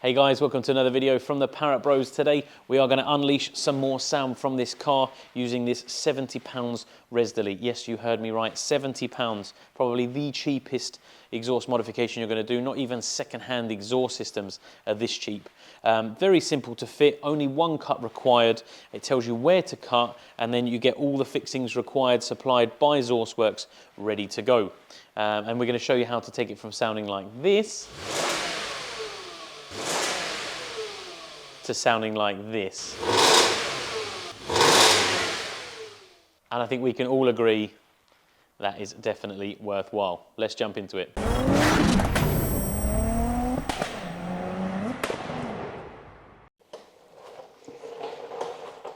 Hey guys, welcome to another video from the Parrot Bros. Today we are going to unleash some more sound from this car using this £70 res delete. Yes, you heard me right, £70. Probably the cheapest exhaust modification you're going to do. Not even second-hand exhaust systems are this cheap. Very simple to fit, only one cut required. It tells you where to cut and then you get all the fixings required supplied by Exhaustworks ready to go. And we're going to show you how to take it from sounding like this to sounding like this. And I think we can all agree that is definitely worthwhile. Let's jump into it.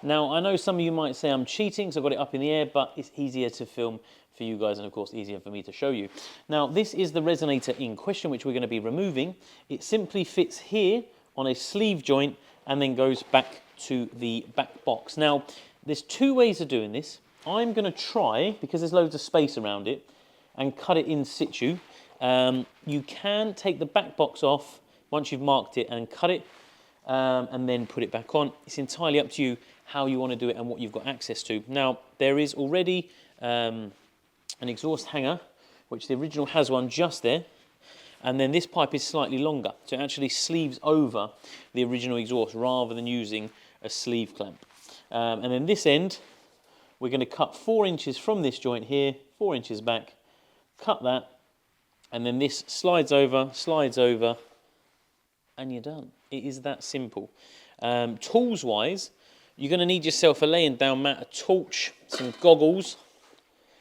Now, I know some of you might say I'm cheating, so I've got it up in the air, but it's easier to film for you guys and, of course, easier for me to show you. Now, this is the resonator in question, which we're going to be removing. It simply fits here on a sleeve joint and then goes back to the back box. Now, there's two ways of doing this. I'm going to try, because there's loads of space around it, and cut it in situ. You can take the back box off once you've marked it and cut it, and then put it back on. It's entirely up to you how you want to do it and what you've got access to. Now, there is already an exhaust hanger, which the original has one just there. And then this pipe is slightly longer, so it actually sleeves over the original exhaust rather than using a sleeve clamp. And then this end, we're going to cut 4 inches from this joint here, 4 inches back, cut that, and then this slides over, and you're done. It is that simple. Tools-wise, you're going to need yourself a laying down mat, a torch, some goggles,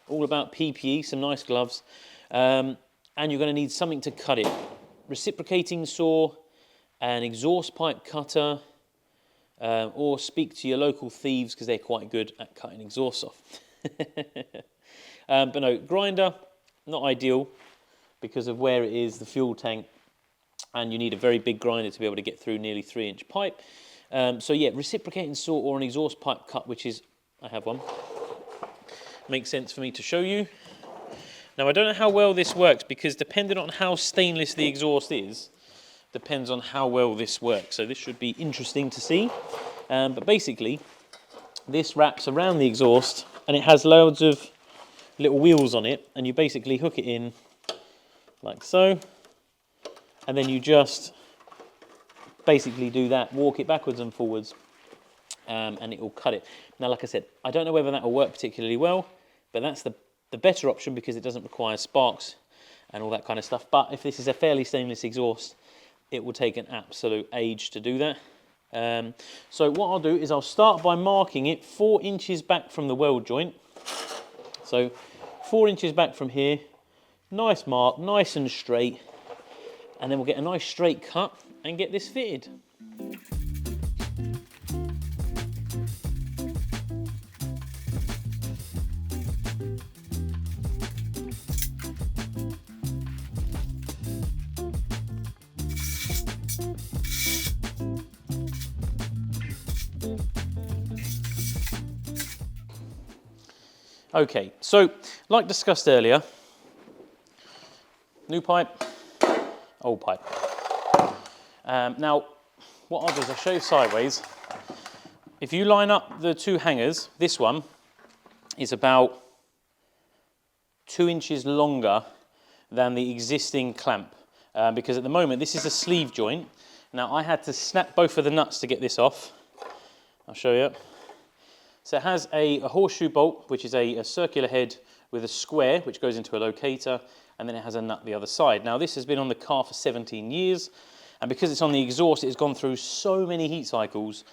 all about PPE, some nice gloves, and you're going to need something to cut it. Reciprocating saw, an exhaust pipe cutter, or speak to your local thieves because they're quite good at cutting exhausts off. But no, grinder, not ideal because of where it is, the fuel tank, and you need a very big grinder to be able to get through nearly 3-inch pipe. So yeah, reciprocating saw or an exhaust pipe cut, which is, I have one, makes sense for me to show you. Now, I don't know how well this works because depending on how stainless the exhaust is, depends on how well this works. So this should be interesting to see. But basically, this wraps around the exhaust and it has loads of little wheels on it, and you basically hook it in like so, and then you just basically do that, walk it backwards and forwards, and it will cut it. Now, like I said, I don't know whether that will work particularly well, but that's the better option because it doesn't require sparks and all that kind of stuff. But if this is a fairly stainless exhaust, it will take an absolute age to do that. So what I'll do is I'll start by marking it 4 inches back from the weld joint. So 4 inches back from here, nice mark, nice and straight, and then we'll get a nice straight cut and get this fitted. Okay, so like discussed earlier, new pipe, old pipe. Now, what I'll do is I'll show you sideways. If you line up the two hangers, this one is about 2 inches longer than the existing clamp, because at the moment this is a sleeve joint. Now, I had to snap both of the nuts to get this off. I'll show you. So it has a horseshoe bolt, which is a circular head with a square, which goes into a locator, and then it has a nut the other side. Now, this has been on the car for 17 years, and because it's on the exhaust, it's gone through so many heat cycles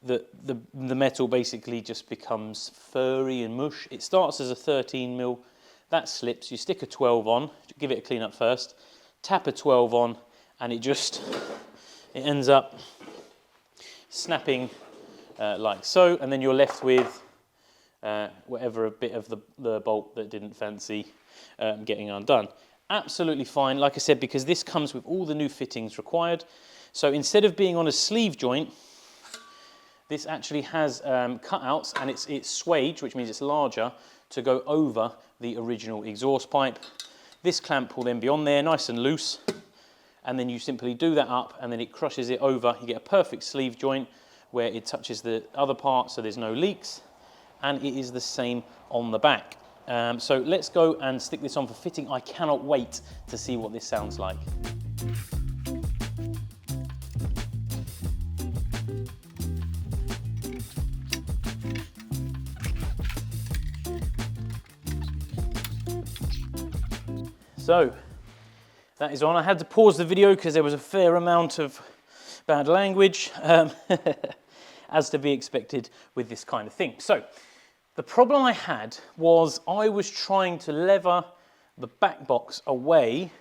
that the metal basically just becomes furry and mush. It starts as a 13mm, that slips, you stick a 12 on, give it a clean up first, tap a 12 on, and it ends up snapping like so, and then you're left with whatever a bit of the bolt that didn't fancy getting undone. Absolutely fine, like I said, because this comes with all the new fittings required. So instead of being on a sleeve joint, this actually has cutouts, and it's swage, which means it's larger, to go over the original exhaust pipe. This clamp will then be on there, nice and loose, and then you simply do that up, and then it crushes it over. You get a perfect sleeve joint where it touches the other part, so there's no leaks, and it is the same on the back. So let's go and stick this on for fitting. I cannot wait to see what this sounds like. So that is on. I had to pause the video because there was a fair amount of bad language, as to be expected with this kind of thing. So the problem I had was I was trying to lever the back box away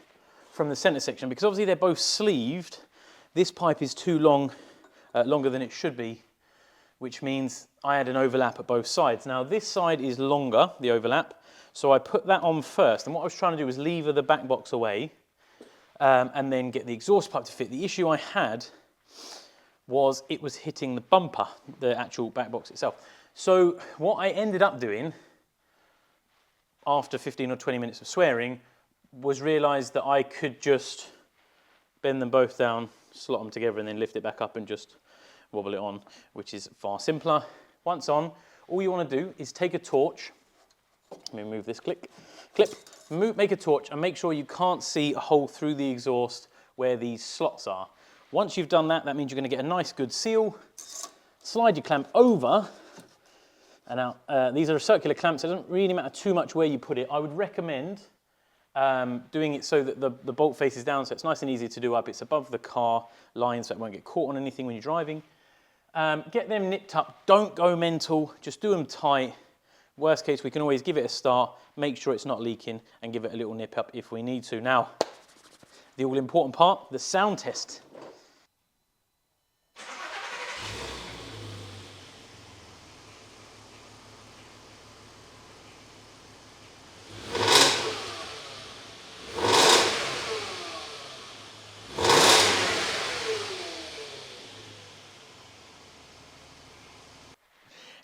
from the center section, because obviously they're both sleeved. This pipe is too long, longer than it should be, which means I had an overlap at both sides. Now this side is longer, the overlap, so I put that on first, and what I was trying to do was lever the back box away and then get the exhaust pipe to fit. The issue I had was it was hitting the bumper, the actual back box itself. So what I ended up doing after 15 or 20 minutes of swearing was realise that I could just bend them both down, slot them together, and then lift it back up and just wobble it on, which is far simpler. Once on, all you want to do is take a torch. Let me move this clip. Make a torch and make sure you can't see a hole through the exhaust where these slots are. Once you've done that, that means you're going to get a nice good seal. Slide your clamp over, and now these are circular clamps, so it doesn't really matter too much where you put it. I would recommend doing it so that the bolt faces down, so it's nice and easy to do up. It's above the car line, so it won't get caught on anything when you're driving. Get them nipped up. Don't go mental. Just do them tight. Worst case, we can always give it a start, make sure it's not leaking, and give it a little nip up if we need to. Now, the all-important part, the sound test.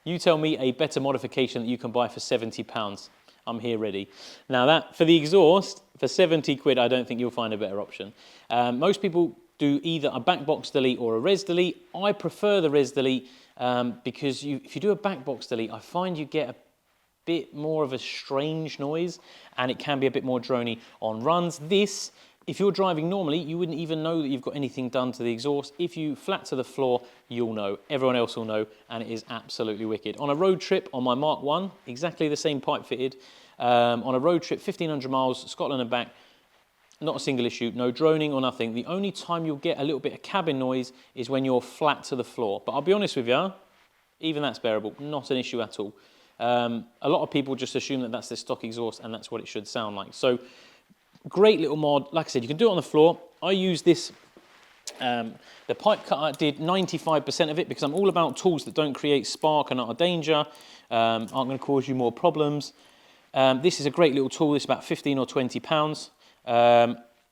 You tell me a better modification that you can buy for £70. I'm here ready. Now that, for the exhaust, for 70 quid, I don't think you'll find a better option. Most people do either a back box delete or a res delete. I prefer the res delete because if you do a back box delete, I find you get a bit more of a strange noise, and it can be a bit more drony on runs. This, if you're driving normally, you wouldn't even know that you've got anything done to the exhaust. If you flat to the floor, you'll know. Everyone else will know, and it is absolutely wicked. On a road trip, on my Mark 1, exactly the same pipe fitted. On a road trip, 1,500 miles, Scotland and back, not a single issue, no droning or nothing. The only time you'll get a little bit of cabin noise is when you're flat to the floor. But I'll be honest with you, even that's bearable, not an issue at all. A lot of people just assume that that's the stock exhaust and that's what it should sound like. So, great little mod. Like I said, you can do it on the floor. I use this, the pipe cutter did 95% of it because I'm all about tools that don't create spark and are a danger, aren't going to cause you more problems. This is a great little tool. It's about 15 or 20 pounds.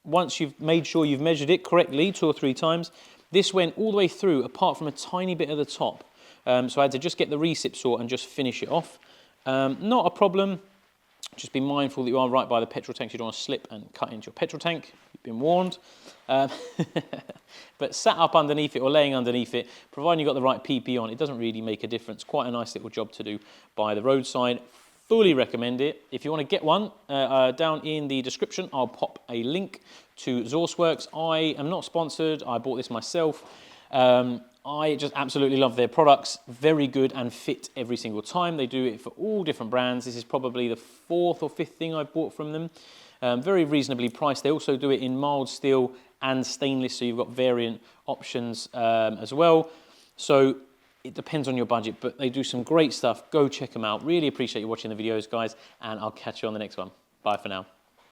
Once you've made sure you've measured it correctly 2 or 3 times, this went all the way through apart from a tiny bit at the top. So I had to just get the recip saw and just finish it off. Not a problem. Just be mindful that you are right by the petrol tank. You don't want to slip and cut into your petrol tank. You've been warned. But sat up underneath it or laying underneath it, providing you've got the right PP on, it doesn't really make a difference. Quite a nice little job to do by the roadside. Fully recommend it. If you want to get one, down in the description, I'll pop a link to Zorsworks. I am not sponsored. I bought this myself. I just absolutely love their products. Very good and fit every single time. They do it for all different brands. This is probably the 4th or 5th thing I've bought from them. Very reasonably priced. They also do it in mild steel and stainless, so you've got variant options as well. So it depends on your budget, but they do some great stuff. Go check them out. Really appreciate you watching the videos, guys, and I'll catch you on the next one. Bye for now.